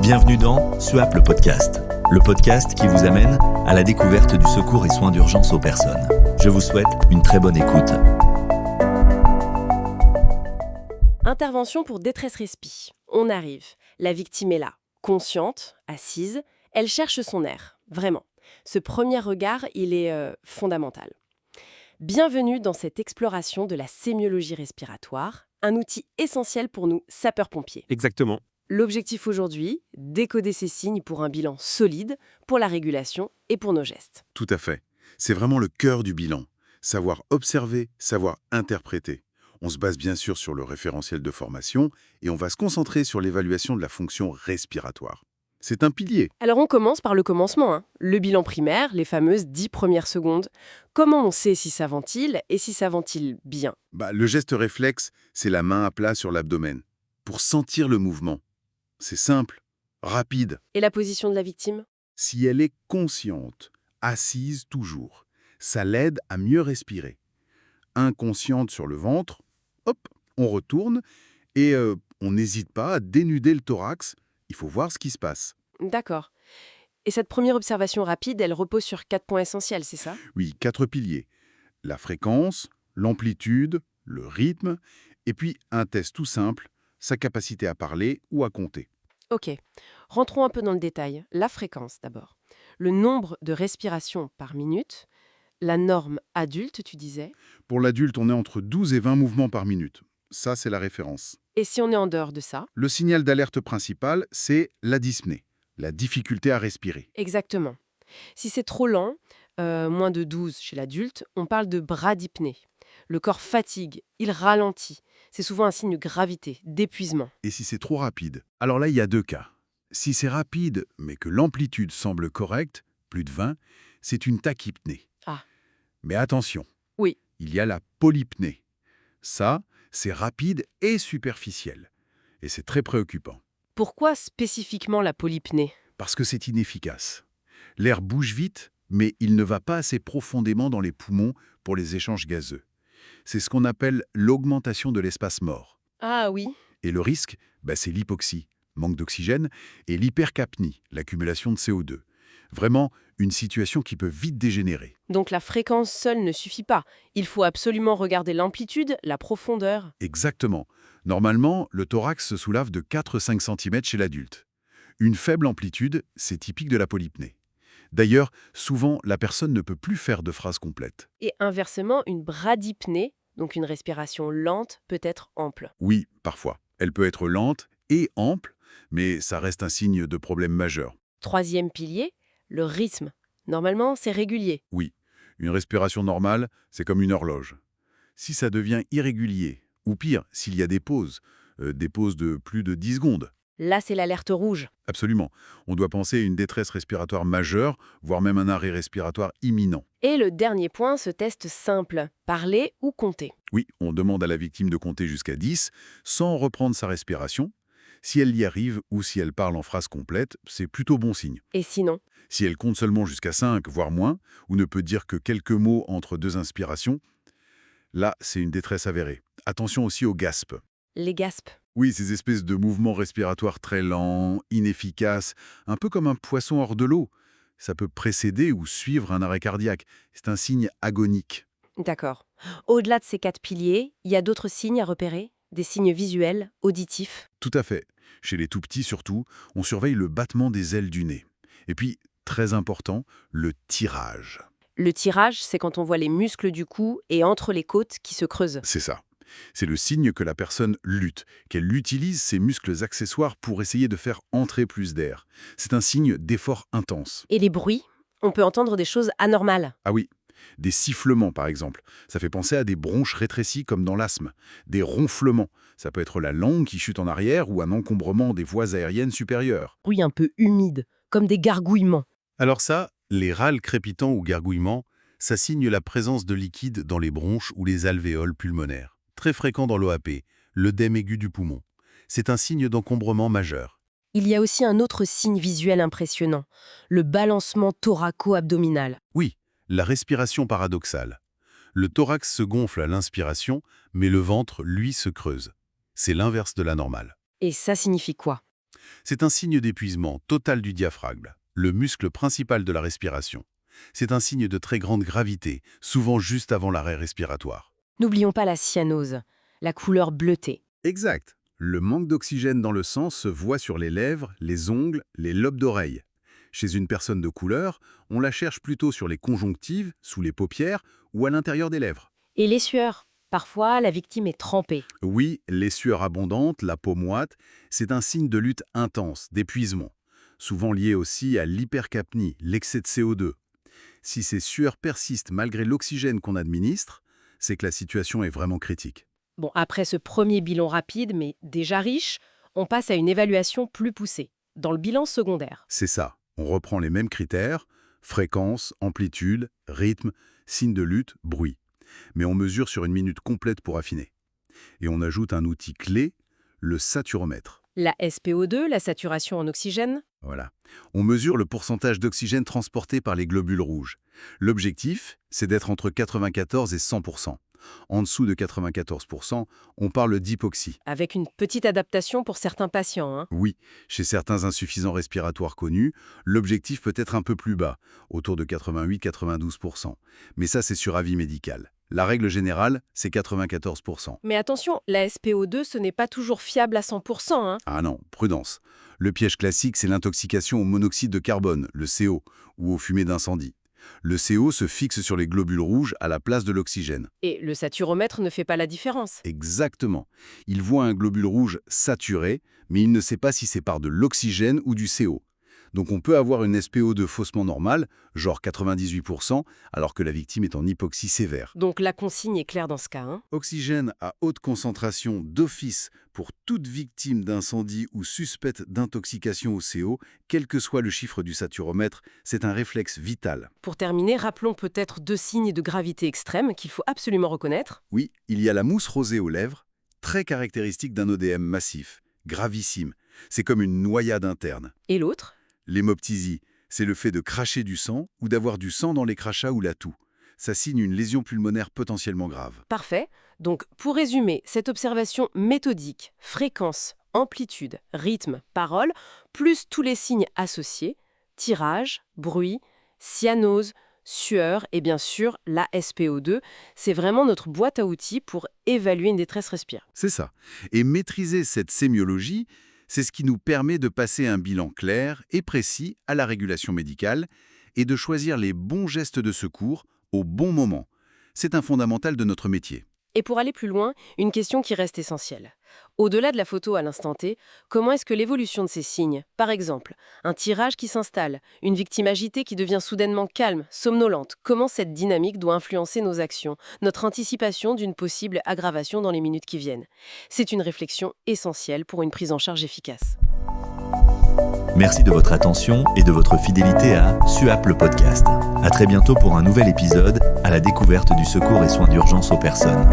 Bienvenue dans SUAP le podcast qui vous amène à la découverte du secours et soins d'urgence aux personnes. Je vous souhaite une très bonne écoute. Intervention pour détresse respi. On arrive. La victime est là, consciente, assise. Elle cherche son air, vraiment. Ce premier regard, il est fondamental. Bienvenue dans cette exploration de la sémiologie respiratoire, un outil essentiel pour nous, sapeurs-pompiers. Exactement. L'objectif aujourd'hui, décoder ces signes pour un bilan solide, pour la régulation et pour nos gestes. Tout à fait. C'est vraiment le cœur du bilan. Savoir observer, savoir interpréter. On se base bien sûr sur le référentiel de formation et on va se concentrer sur l'évaluation de la fonction respiratoire. C'est un pilier. Alors on commence par le commencement, le bilan primaire, les fameuses 10 premières secondes. Comment on sait si ça ventile et si ça ventile bien ? Le geste réflexe, c'est la main à plat sur l'abdomen, pour sentir le mouvement. C'est simple, rapide. Et la position de la victime ? Si elle est consciente, assise toujours, ça l'aide à mieux respirer. Inconsciente sur le ventre, hop, on retourne et on n'hésite pas à dénuder le thorax. Il faut voir ce qui se passe. D'accord. Et cette première observation rapide, elle repose sur 4 points essentiels, c'est ça ? Oui, 4 piliers. La fréquence, l'amplitude, le rythme, et puis un test tout simple, sa capacité à parler ou à compter. Ok. Rentrons un peu dans le détail. La fréquence d'abord. Le nombre de respirations par minute. La norme adulte, tu disais. Pour l'adulte, on est entre 12 et 20 mouvements par minute. Ça, c'est la référence. Et si on est en dehors de ça ? Le signal d'alerte principal, c'est la dyspnée, la difficulté à respirer. Exactement. Si c'est trop lent, moins de 12 chez l'adulte, on parle de bradypnée. Le corps fatigue, il ralentit. C'est souvent un signe de gravité, d'épuisement. Et si c'est trop rapide? Alors là, il y a 2 cas. Si c'est rapide, mais que l'amplitude semble correcte, plus de 20, c'est une tachypnée. Ah. Mais attention, Oui. il y a la polypnée. Ça, c'est rapide et superficiel. Et c'est très préoccupant. Pourquoi spécifiquement la polypnée ? Parce que c'est inefficace. L'air bouge vite, mais il ne va pas assez profondément dans les poumons pour les échanges gazeux. C'est ce qu'on appelle l'augmentation de l'espace mort. Ah oui. Et le risque, c'est l'hypoxie, manque d'oxygène, et l'hypercapnie, l'accumulation de CO2. Vraiment, une situation qui peut vite dégénérer. Donc la fréquence seule ne suffit pas. Il faut absolument regarder l'amplitude, la profondeur. Exactement. Normalement, le thorax se soulève de 4-5 cm chez l'adulte. Une faible amplitude, c'est typique de la polypnée. D'ailleurs, souvent, la personne ne peut plus faire de phrases complètes. Et inversement, une bradypnée, donc une respiration lente, peut être ample. Oui, parfois. Elle peut être lente et ample, mais ça reste un signe de problème majeur. 3e pilier, le rythme. Normalement, c'est régulier. Oui, une respiration normale, c'est comme une horloge. Si ça devient irrégulier, ou pire, s'il y a des pauses de plus de 10 secondes. Là, c'est l'alerte rouge. Absolument. On doit penser à une détresse respiratoire majeure, voire même un arrêt respiratoire imminent. Et le dernier point, ce test simple, parler ou compter. Oui, on demande à la victime de compter jusqu'à 10, sans reprendre sa respiration. Si elle y arrive ou si elle parle en phrase complète, c'est plutôt bon signe. Et sinon ? Si elle compte seulement jusqu'à 5, voire moins, ou ne peut dire que quelques mots entre 2 inspirations, là, c'est une détresse avérée. Attention aussi aux gaspes. Les gaspes. Oui, ces espèces de mouvements respiratoires très lents, inefficaces, un peu comme un poisson hors de l'eau. Ça peut précéder ou suivre un arrêt cardiaque. C'est un signe agonique. D'accord. Au-delà de ces 4 piliers, il y a d'autres signes à repérer ? Des signes visuels, auditifs ? Tout à fait. Chez les tout-petits surtout, on surveille le battement des ailes du nez. Et puis, très important, le tirage. Le tirage, c'est quand on voit les muscles du cou et entre les côtes qui se creusent. C'est ça. C'est le signe que la personne lutte, qu'elle utilise ses muscles accessoires pour essayer de faire entrer plus d'air. C'est un signe d'effort intense. Et les bruits ? On peut entendre des choses anormales. Ah oui, des sifflements par exemple. Ça fait penser à des bronches rétrécies comme dans l'asthme. Des ronflements. Ça peut être la langue qui chute en arrière ou un encombrement des voies aériennes supérieures. Bruits un peu humides, comme des gargouillements. Alors ça, les râles crépitants ou gargouillements, ça signe la présence de liquide dans les bronches ou les alvéoles pulmonaires. Très fréquent dans l'OAP, l'œdème aigu du poumon. C'est un signe d'encombrement majeur. Il y a aussi un autre signe visuel impressionnant, le balancement thoraco-abdominal. Oui, la respiration paradoxale. Le thorax se gonfle à l'inspiration, mais le ventre, lui, se creuse. C'est l'inverse de la normale. Et ça signifie quoi ? C'est un signe d'épuisement total du diaphragme, le muscle principal de la respiration. C'est un signe de très grande gravité, souvent juste avant l'arrêt respiratoire. N'oublions pas la cyanose, la couleur bleutée. Exact. Le manque d'oxygène dans le sang se voit sur les lèvres, les ongles, les lobes d'oreille. Chez une personne de couleur, on la cherche plutôt sur les conjonctives, sous les paupières ou à l'intérieur des lèvres. Et les sueurs. Parfois, la victime est trempée. Oui, les sueurs abondantes, la peau moite, c'est un signe de lutte intense, d'épuisement. Souvent lié aussi à l'hypercapnie, l'excès de CO2. Si ces sueurs persistent malgré l'oxygène qu'on administre, c'est que la situation est vraiment critique. Bon, après ce premier bilan rapide, mais déjà riche, on passe à une évaluation plus poussée, dans le bilan secondaire. C'est ça. On reprend les mêmes critères, fréquence, amplitude, rythme, signe de lutte, bruit. Mais on mesure sur une minute complète pour affiner. Et on ajoute un outil clé, le saturomètre. La SpO2, la saturation en oxygène. Voilà. On mesure le pourcentage d'oxygène transporté par les globules rouges. L'objectif, c'est d'être entre 94 et 100%. En dessous de 94%, on parle d'hypoxie. Avec une petite adaptation pour certains patients, hein. Oui, chez certains insuffisants respiratoires connus, l'objectif peut être un peu plus bas, autour de 88-92%. Mais ça, c'est sur avis médical. La règle générale, c'est 94%. Mais attention, la SpO2, ce n'est pas toujours fiable à 100%, hein. Ah non, prudence. Le piège classique, c'est l'intoxication au monoxyde de carbone, le CO, ou aux fumées d'incendie. Le CO se fixe sur les globules rouges à la place de l'oxygène. Et le saturomètre ne fait pas la différence. Exactement. Il voit un globule rouge saturé, mais il ne sait pas si c'est par de l'oxygène ou du CO. Donc on peut avoir une SpO2 faussement normale, genre 98%, alors que la victime est en hypoxie sévère. Donc la consigne est claire dans ce cas, hein. Oxygène à haute concentration d'office pour toute victime d'incendie ou suspecte d'intoxication au CO, quel que soit le chiffre du saturomètre, c'est un réflexe vital. Pour terminer, rappelons peut-être 2 signes de gravité extrême qu'il faut absolument reconnaître. Oui, il y a la mousse rosée aux lèvres, très caractéristique d'un ODM massif, gravissime. C'est comme une noyade interne. Et l'autre ? L'hémoptysie, c'est le fait de cracher du sang ou d'avoir du sang dans les crachats ou la toux. Ça signe une lésion pulmonaire potentiellement grave. Parfait. Donc, pour résumer, cette observation méthodique, fréquence, amplitude, rythme, parole, plus tous les signes associés, tirage, bruit, cyanose, sueur et bien sûr la SpO2, c'est vraiment notre boîte à outils pour évaluer une détresse respiratoire. C'est ça. Et maîtriser cette sémiologie, c'est ce qui nous permet de passer un bilan clair et précis à la régulation médicale et de choisir les bons gestes de secours au bon moment. C'est un fondamental de notre métier. Et pour aller plus loin, une question qui reste essentielle. Au-delà de la photo à l'instant T, comment est-ce que l'évolution de ces signes, par exemple, un tirage qui s'installe, une victime agitée qui devient soudainement calme, somnolente, comment cette dynamique doit influencer nos actions, notre anticipation d'une possible aggravation dans les minutes qui viennent? C'est une réflexion essentielle pour une prise en charge efficace. Merci de votre attention et de votre fidélité à SUAP le podcast. À très bientôt pour un nouvel épisode à la découverte du secours et soins d'urgence aux personnes.